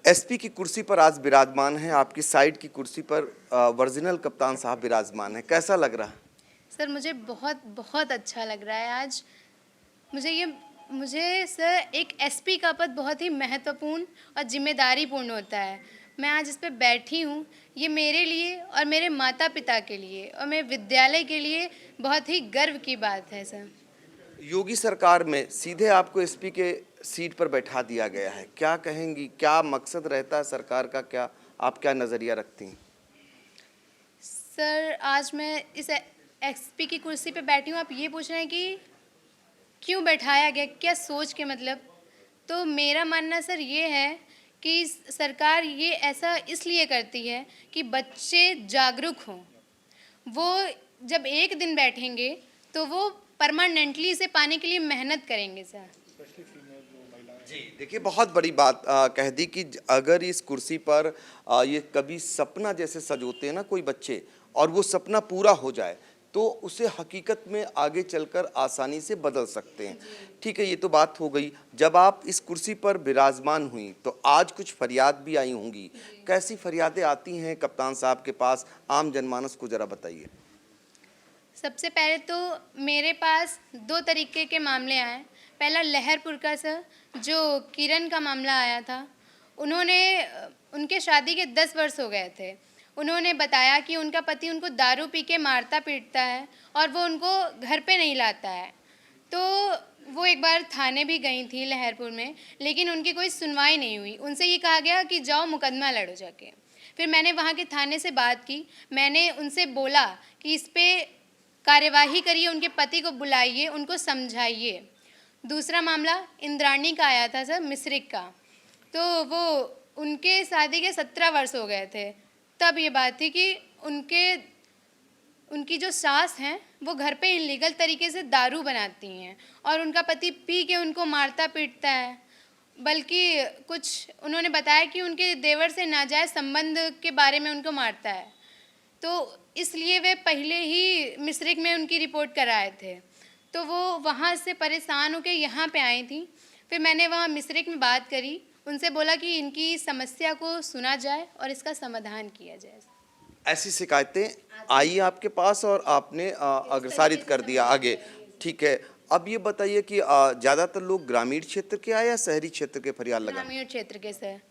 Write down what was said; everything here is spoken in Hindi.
एसपी की कुर्सी पर आज विराजमान है, आपकी साइड की कुर्सी पर ओरिजिनल कप्तान साहब विराजमान है, कैसा लग रहा है? सर मुझे बहुत बहुत अच्छा लग रहा है आज। मुझे सर एक एसपी का पद बहुत ही महत्वपूर्ण और जिम्मेदारीपूर्ण होता है। मैं आज इस पे बैठी हूँ, ये मेरे लिए और मेरे माता पिता के लिए और मेरे विद्यालय के लिए बहुत ही गर्व की बात है सर। योगी सरकार में सीधे आपको एसपी के सीट पर बैठा दिया गया है, क्या कहेंगी? क्या मकसद रहता है सरकार का? क्या आप क्या नज़रिया रखती हैं? सर आज मैं इस एसपी की कुर्सी पे बैठी हूँ, आप ये पूछ रहे हैं कि क्यों बैठाया गया, क्या सोच के मतलब? तो मेरा मानना सर ये है कि सरकार ये ऐसा इसलिए करती है कि बच्चे जागरूक हों। वो जब एक दिन बैठेंगे तो वो परमानेंटली इसे पाने के लिए मेहनत करेंगे सर। जी देखिए, बहुत बड़ी बात कह दी कि अगर इस कुर्सी पर ये कभी सपना जैसे सजोते हैं ना कोई बच्चे, और वो सपना पूरा हो जाए तो उसे हकीकत में आगे चलकर आसानी से बदल सकते हैं। ठीक है, ये तो बात हो गई। जब आप इस कुर्सी पर विराजमान हुई तो आज कुछ फरियाद भी आई होंगी, कैसी फरियादें आती हैं कप्तान साहब के पास, आम जनमानस को जरा बताइए। सबसे पहले तो मेरे पास 2 तरीके के मामले आए। पहला लहरपुर का सर, जो किरण का मामला आया था। उनके शादी के 10 वर्ष हो गए थे। उन्होंने बताया कि उनका पति उनको दारू पी के मारता-पीटता है और वो उनको घर पे नहीं लाता है। तो वो एक बार थाने भी गई थी लहरपुर में, लेकिन उनकी कोई सुनवाई नहीं हुई। उनसे ये कहा गया कि जाओ मुकदमा लड़ो जाके। फिर मैंने वहाँ के थाने से बात की। मैंने उनसे बोला कि इस पे कार्यवाही करिए, उनके पति को बुलाइए, उनको समझाइए। दूसरा मामला इंद्राणी का आया था सर, मिश्रिक का। तो वो उनके शादी के 17 वर्ष हो गए थे। तब ये बात थी कि उनकी जो सास हैं वो घर पे इलीगल तरीके से दारू बनाती हैं और उनका पति पी के उनको मारता पीटता है। बल्कि कुछ उन्होंने बताया कि उनके देवर से नाजायज़ संबंध के बारे में उनको मारता है। तो इसलिए वे पहले ही मिश्रिक में उनकी रिपोर्ट कराए थे। तो वो वहाँ से परेशान होकर यहाँ पे आई थी। फिर मैंने वहाँ मिश्रिक में बात करी, उनसे बोला कि इनकी समस्या को सुना जाए और इसका समाधान किया जाए। ऐसी शिकायतें आई आपके पास और आपने अग्रसारित कर दिया आगे। ठीक है, अब ये बताइए कि ज़्यादातर लोग ग्रामीण क्षेत्र के आए या शहरी क्षेत्र के फरियाद लगाने? ग्रामीण क्षेत्र के सर।